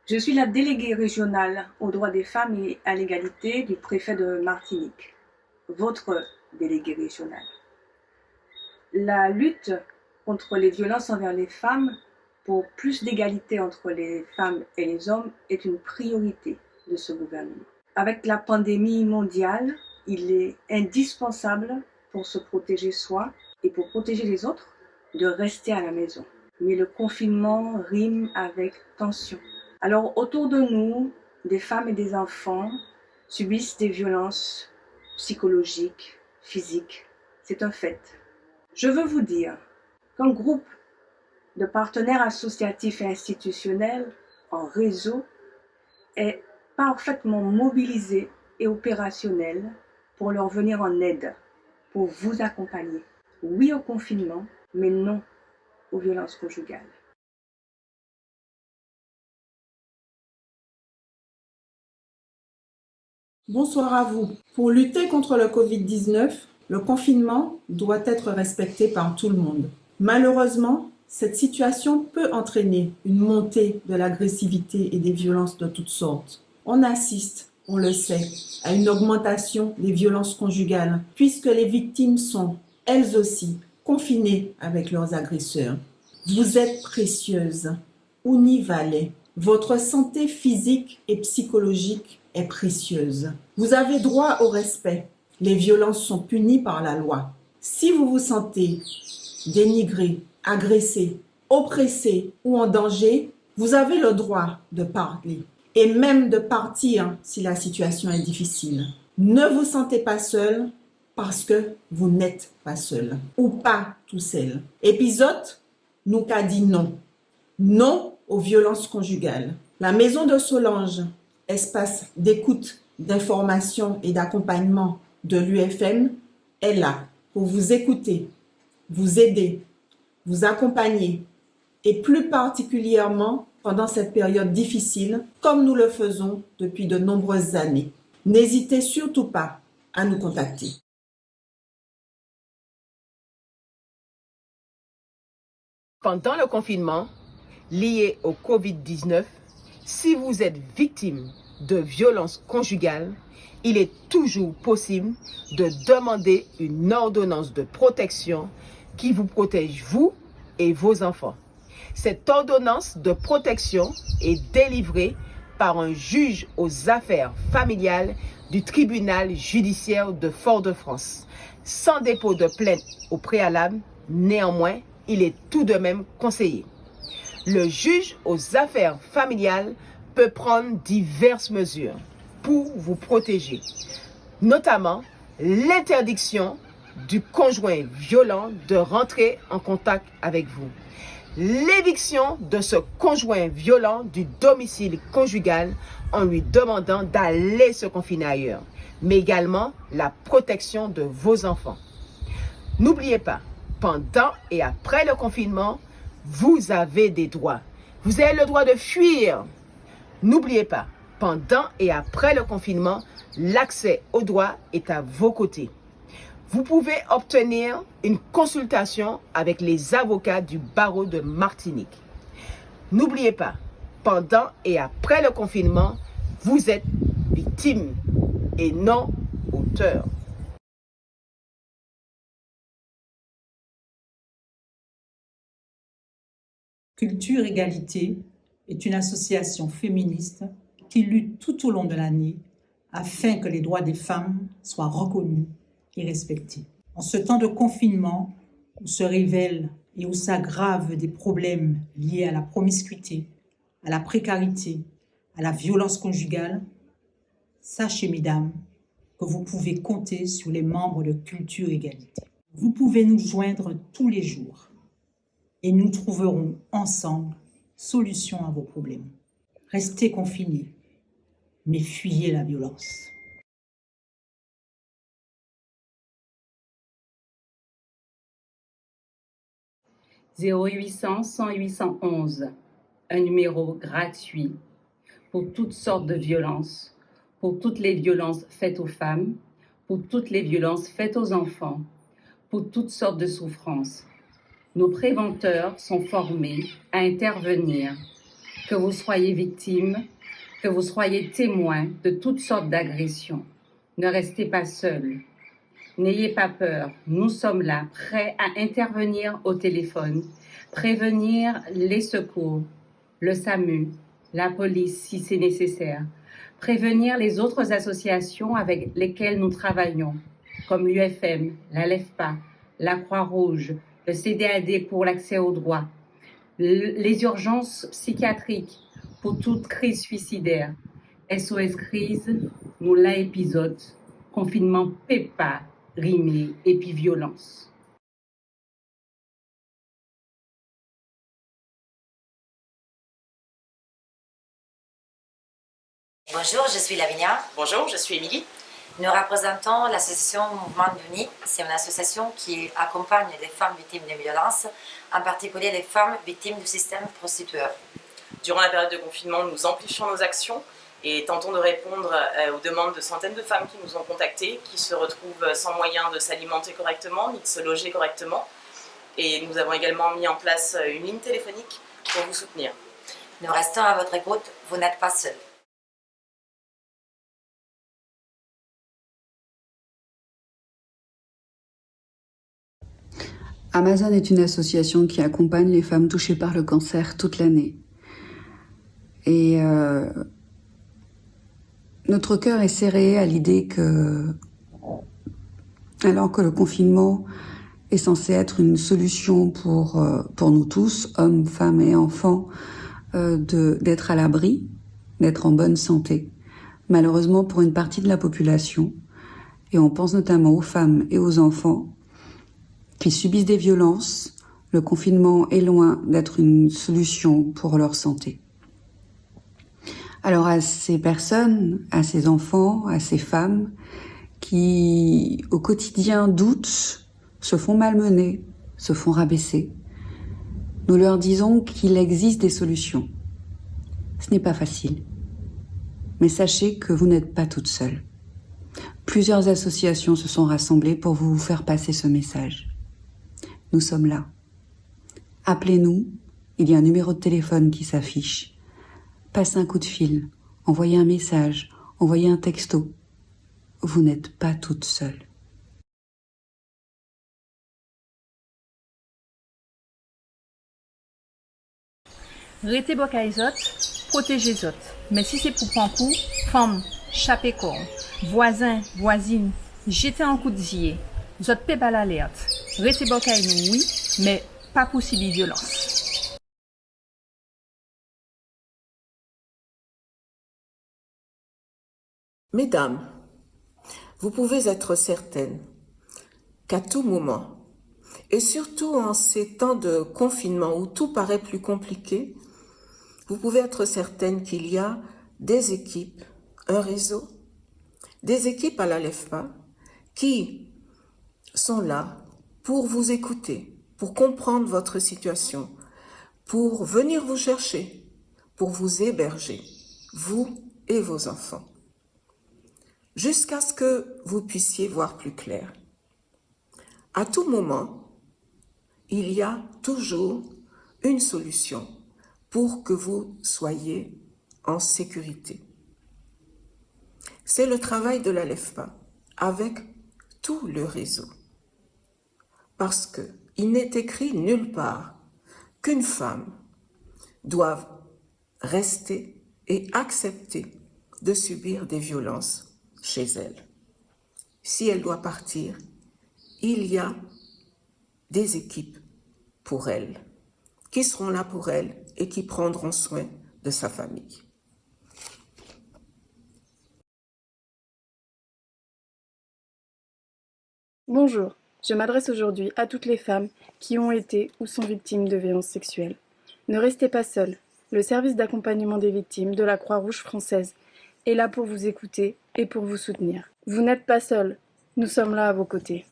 Je suis la déléguée régionale aux droits des femmes et à l'égalité du préfet de Martinique, votre déléguée régionale. La lutte contre les violences envers les femmes pour plus d'égalité entre les femmes et les hommes est une priorité de ce gouvernement. Avec la pandémie mondiale, il est indispensable pour se protéger soi et pour protéger les autres de rester à la maison. Mais le confinement rime avec tension. Alors autour de nous, des femmes et des enfants subissent des violences psychologiques, physiques. C'est un fait. Je veux vous dire qu'un groupe de partenaires associatifs et institutionnels en réseau est parfaitement mobilisé et opérationnel pour leur venir en aide, pour vous accompagner. Oui au confinement, mais non aux violences conjugales. Bonsoir à vous. Pour lutter contre le Covid-19, le confinement doit être respecté par tout le monde. Malheureusement, cette situation peut entraîner une montée de l'agressivité et des violences de toutes sortes. On assiste, on le sait, à une augmentation des violences conjugales, puisque les victimes sont, elles aussi, confinées avec leurs agresseurs. Vous êtes précieuses, Univalet. Votre santé physique et psychologique est précieuse. Vous avez droit au respect. Les violences sont punies par la loi. Si vous vous sentez dénigré, agressé, oppressé ou en danger, vous avez le droit de parler et même de partir si la situation est difficile. Ne vous sentez pas seul parce que vous n'êtes pas seul ou pas tout seul. Épisode nous qu'a dit non. Non aux violences conjugales. La Maison de Solange, espace d'écoute, d'information et d'accompagnement de l'UFM, est là pour vous écouter, vous aider, vous accompagner et plus particulièrement pendant cette période difficile, comme nous le faisons depuis de nombreuses années. N'hésitez surtout pas à nous contacter. Pendant le confinement lié au Covid-19, si vous êtes victime de violences conjugales, il est toujours possible de demander une ordonnance de protection qui vous protège vous et vos enfants. Cette ordonnance de protection est délivrée par un juge aux affaires familiales du tribunal judiciaire de Fort-de-France. Sans dépôt de plainte au préalable, néanmoins, il est tout de même conseillé. Le juge aux affaires familiales peut prendre diverses mesures pour vous protéger, notamment l'interdiction du conjoint violent de rentrer en contact avec vous, l'éviction de ce conjoint violent du domicile conjugal en lui demandant d'aller se confiner ailleurs, mais également la protection de vos enfants. N'oubliez pas, pendant et après le confinement, vous avez des droits. Vous avez le droit de fuir. N'oubliez pas, pendant et après le confinement, l'accès aux droits est à vos côtés. Vous pouvez obtenir une consultation avec les avocats du barreau de Martinique. N'oubliez pas, pendant et après le confinement, vous êtes victime et non auteur. Culture Égalité est une association féministe qui lutte tout au long de l'année afin que les droits des femmes soient reconnus et respectés. En ce temps de confinement, où se révèlent et où s'aggravent des problèmes liés à la promiscuité, à la précarité, à la violence conjugale, sachez, mesdames, que vous pouvez compter sur les membres de Culture Égalité. Vous pouvez nous joindre tous les jours et nous trouverons ensemble solution à vos problèmes. Restez confinés, mais fuyez la violence. « 0800 100 811, un numéro gratuit pour toutes sortes de violences, pour toutes les violences faites aux femmes, pour toutes les violences faites aux enfants, pour toutes sortes de souffrances. Nos préventeurs sont formés à intervenir que vous soyez victime, que vous soyez témoin de toutes sortes d'agressions. Ne restez pas seul. N'ayez pas peur. Nous sommes là, prêts à intervenir au téléphone, prévenir les secours, le SAMU, la police si c'est nécessaire, prévenir les autres associations avec lesquelles nous travaillons, comme l'UFM, la LEFPA, la Croix-Rouge, le CDAD pour l'accès aux droits, les urgences psychiatriques pour toute crise suicidaire, SOS crise, nous là épisode, confinement PEPA, rimé et puis violence. Bonjour, je suis Lavinia. Bonjour, je suis Émilie. Nous représentons l'association Mouvement d'Uni. C'est une association qui accompagne les femmes victimes de violences, en particulier les femmes victimes du système prostitueur. Durant la période de confinement, nous amplifions nos actions et tentons de répondre aux demandes de centaines de femmes qui nous ont contactées, qui se retrouvent sans moyen de s'alimenter correctement ni de se loger correctement. Et nous avons également mis en place une ligne téléphonique pour vous soutenir. Nous restons à votre écoute, vous n'êtes pas seuls. Amazon est une association qui accompagne les femmes touchées par le cancer toute l'année. Et notre cœur est serré à l'idée que, alors que le confinement est censé être une solution pour nous tous, hommes, femmes et enfants, d'être à l'abri, d'être en bonne santé. Malheureusement, pour une partie de la population, et on pense notamment aux femmes et aux enfants, qui subissent des violences, le confinement est loin d'être une solution pour leur santé. Alors à ces personnes, à ces enfants, à ces femmes qui au quotidien doutent, se font malmener, se font rabaisser, nous leur disons qu'il existe des solutions. Ce n'est pas facile, mais sachez que vous n'êtes pas toutes seules. Plusieurs associations se sont rassemblées pour vous faire passer ce message. Nous sommes là. Appelez-nous, il y a un numéro de téléphone qui s'affiche. Passez un coup de fil, envoyez un message, envoyez un texto. Vous n'êtes pas toutes seules. Rete bokay zot, protégez zot. Mais si c'est pour prendre coup, femme, chapé corps, voisin, voisine, jetez un coup de zier. Zot pe bal alerte. Rete bokay nou oui, mais pas pour subir violence. Mesdames, vous pouvez être certaines qu'à tout moment, et surtout en ces temps de confinement où tout paraît plus compliqué, vous pouvez être certaines qu'il y a des équipes, un réseau, des équipes à la LEFPA qui sont là pour vous écouter, pour comprendre votre situation, pour venir vous chercher, pour vous héberger, vous et vos enfants, jusqu'à ce que vous puissiez voir plus clair. À tout moment, il y a toujours une solution pour que vous soyez en sécurité. C'est le travail de la LEFPA avec tout le réseau. Parce qu'il n'est écrit nulle part qu'une femme doive rester et accepter de subir des violences chez elle. Si elle doit partir, il y a des équipes pour elle, qui seront là pour elle et qui prendront soin de sa famille. Bonjour, je m'adresse aujourd'hui à toutes les femmes qui ont été ou sont victimes de violences sexuelles. Ne restez pas seules. Le service d'accompagnement des victimes de la Croix-Rouge française est là pour vous écouter et pour vous soutenir. Vous n'êtes pas seuls, nous sommes là à vos côtés.